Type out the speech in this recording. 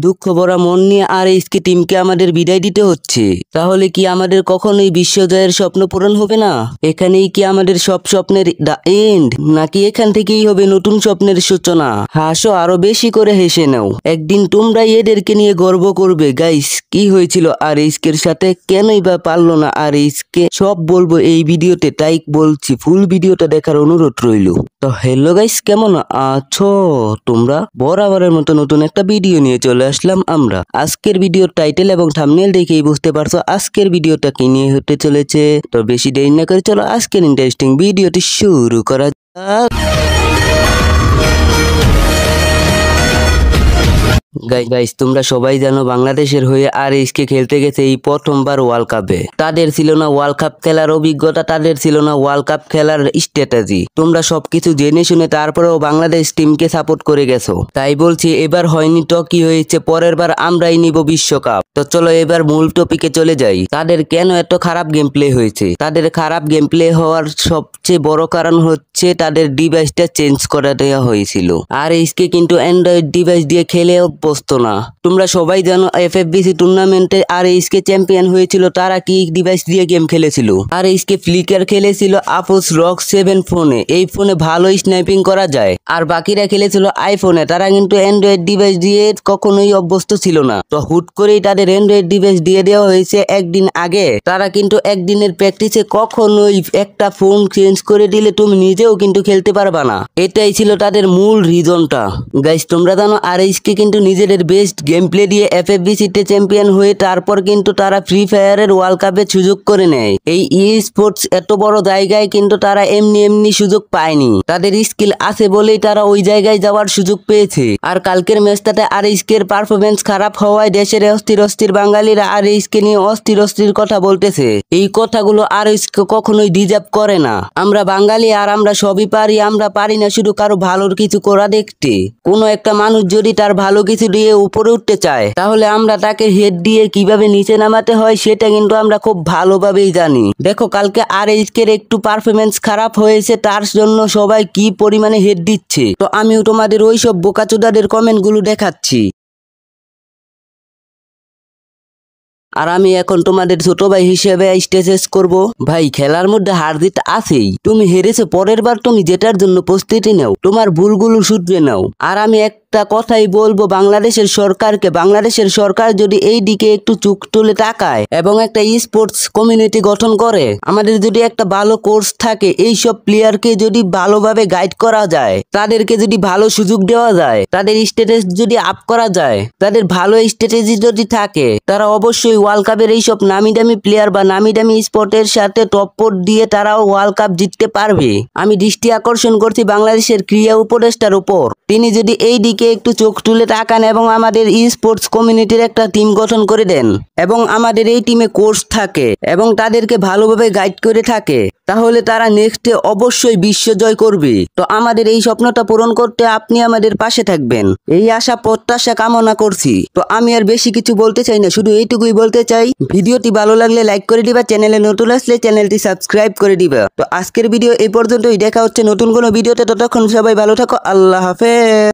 দুঃখ ভরা মন নিয়ে আরএসকে টিমকে আমাদের বিদায় দিতে হচ্ছে। তাহলে কি আমাদের কখনোই বিশ্ব জয়ের স্বপ্ন পূরণ হবে না? এখানেই কি আমাদের সব স্বপ্নের দ্য এন্ড, নাকি এখান থেকেই হবে নতুন স্বপ্নের সূচনা? হাসো, আরো বেশি করে হেসে নাও। একদিন তোমরাই এদেরকে নিয়ে গর্ব করবে। গাইস, কি হয়েছিল আরএসকের সাথে? কেনই বা পারলো না আরএসকে? সব বলবো এই ভিডিওতে, তাই বলছি ফুল ভিডিওটা দেখার অনুরোধ রইল। তো হ্যালো গাইস, কেমন আছো তোমরা? বরাবরের মতো নতুন একটা ভিডিও নিয়ে চলে আসলাম আমরা। আজকের ভিডিওর টাইটেল এবং থাম্বনেল দেখেই বুঝতে পারছো আজকের ভিডিওটা কি নিয়ে হতে চলেছে। তো বেশি দেরি না করে চলো আজকের ইন্টারেস্টিং ভিডিওটি শুরু করা যাক। গাইস, তোমরা সবাই জানো বাংলাদেশের হয়ে আরএসকে খেলতে গেছে এই প্রথমবার ওয়ার্ল্ড কাপে। তাদের ছিল না ওয়ার্ল্ড কাপ খেলার অভিজ্ঞতা, তাদের ছিল না ওয়ার্ল্ড কাপ খেলার স্ট্র্যাটেজি। তোমরা সবকিছু জেনে শুনে তারপরেও বাংলাদেশ টিমকে সাপোর্ট করে গেছো। তাই বলছি, এবার হয়নি তো কি হয়েছে, পরের বার আমরাই নিব বিশ্বকাপ। তো চলো এবার মূল টপিকে চলে যাই। তাদের কেন এত খারাপ গেম প্লে হয়েছে? তাদের খারাপ গেম প্লে হওয়ার সবচেয়ে বড় কারণ হচ্ছে তাদের ডিভাইসটা চেঞ্জ করে দেওয়া হয়েছিল। আরএসকে কিন্তু অ্যান্ড্রয়েড ডিভাইস দিয়ে খেলে অভ্যস্ত না। তোমরা সবাই জানো এফএফবিসি টুর্নামেন্টে আরএসকে চ্যাম্পিয়ন হয়েছিল। তারা কি ডিভাইস দিয়ে গেম খেলেছিল? আরএসকে ফ্লিকার খেলেছিল আপোস রক 7 ফোনে। এই ফোনে ভালো স্নাইপিং করা যায়। আর বাকিরা খেলেছিল আইফোনে। তারা কিন্তু অ্যান্ড্রয়েড ডিভাইস দিয়ে কখনোই অভ্যস্ত ছিল না। তো হুট করেই তাদের অ্যান্ড্রয়েড ডিভাইস দিয়ে দেওয়া হয়েছে একদিন আগে। তারা কিন্তু একদিনের প্র্যাকটিসে কখনোই একটা ফোন চেঞ্জ করে দিলে তুমি নিজেও কিন্তু খেলতে পারবা না। এটাই ছিল তাদের মূল রিজনটা। গাইস, তোমরা জানো আরএসকে কিন্তু নিজেদের বেস্ট গেম প্লে দিয়ে এফএফবিসিতে চ্যাম্পিয়ন হয়ে তারপর কিন্তু তারা ফ্রি ফায়ারের ওয়ার্ল্ড কাপে সুযোগ করে নেয়। এই ই স্পোর্টস এত বড় জায়গায় কিন্তু তারা এমনি সুযোগ পায়নি। তাদের স্কিল আছে বলেই তারা ওই জায়গায় যাওয়ার সুযোগ পেয়েছে। আর কালকের ম্যাচটাতে আরএসকের পারফরমেন্স খারাপ হওয়ায় দেশের অস্থির বাঙালিরা আরএসকে নিয়ে অস্থির কথা বলতেছে। এই কথাগুলো আরএসকে কখনোই ডিজার্ভ করে না। আমরা বাঙালি আর আমরা সবই পারি। আমরা পারি না শুধু কারো ভালোর কিছু করা দেখতে। কোনো একটা মানুষ যদি তার ভালো কিছু দিয়ে উপরে উঠতে চায়, তাহলে আমরা তাকে হেড দিয়ে কিভাবে নিচে নামাতে হয় সেটা কিন্তু আমরা খুব ভালোভাবেই জানি। দেখো, কালকে আরএসকের একটু পারফরমেন্স খারাপ হয়েছে, তার জন্য সবাই কি পরিমাণে হেড দিচ্ছে। তো আমিও তোমাদের ওইসব বোকাচোদাদের কমেন্টগুলো দেখাচ্ছি। আর আমি এখন তোমাদের ছোট ভাই হিসেবে স্টেজেস করব। ভাই, খেলার মধ্যে হার জিত আছেই। তুমি হেরেছো, পরের বার তুমি জেতার জন্য প্রস্তুতি নাও, তোমার ভুলগুলো শুধরে নাও। আর আমি একটা কথাই বলবো বাংলাদেশের সরকারকে, বাংলাদেশের সরকার যদি এই দিকে একটু চোখ তুলে তাকায় এবং একটা স্পোর্টস কমিউনিটি গঠন করে, আমাদের যদি একটা ভালো কোর্স থাকে, এইসব প্লেয়ারকে যদি ভালোভাবে গাইড করা যায়, তাদেরকে যদি ভালো সুযোগ দেওয়া যায়, তাদের স্ট্যাটাস যদি আপ করা যায়, তাদের ভালো স্ট্র্যাটেজি যদি থাকে, তারা অবশ্যই ওয়ার্ল্ড কাপের এইসব নামি দামি প্লেয়ার বা নামি দামি স্পোর্টের সাথে টপ্পর দিয়ে তারাও ওয়ার্ল্ড কাপ জিততে পারবে। আমি দৃষ্টি আকর্ষণ করছি বাংলাদেশের ক্রীড়া উপদেষ্টার উপর। তিনি যদি এই দিকে একটু চোখ তুলে তাকান এবং আমাদের ই স্পোর্টস কমিউনিটির একটা টিম গঠন করে দেন এবং আমাদের এই টিমে কোর্স থাকে এবং তাদেরকে ভালোভাবে গাইড করে থাকে, তাহলে তারা নেক্সটে অবশ্যই বিশ্ব জয় করবে। তো আমাদের এই স্বপ্নটা পূরণ করতে আপনি আমাদের পাশে থাকবেন, এই আশা প্রত্যাশা কামনা করছি। তো আমি আর বেশি কিছু বলতে চাই না, শুধু এইটুকুই বলতে চাই, ভিডিওটি ভালো লাগলে লাইক করে দিবা, চ্যানেলে নতুন আসলে চ্যানেলটি সাবস্ক্রাইব করে দিবা। তো আজকের ভিডিও এই পর্যন্তই, দেখা হচ্ছে নতুন কোনো ভিডিওতে। ততক্ষণ সবাই ভালো থাকো, আল্লাহ হাফেজ।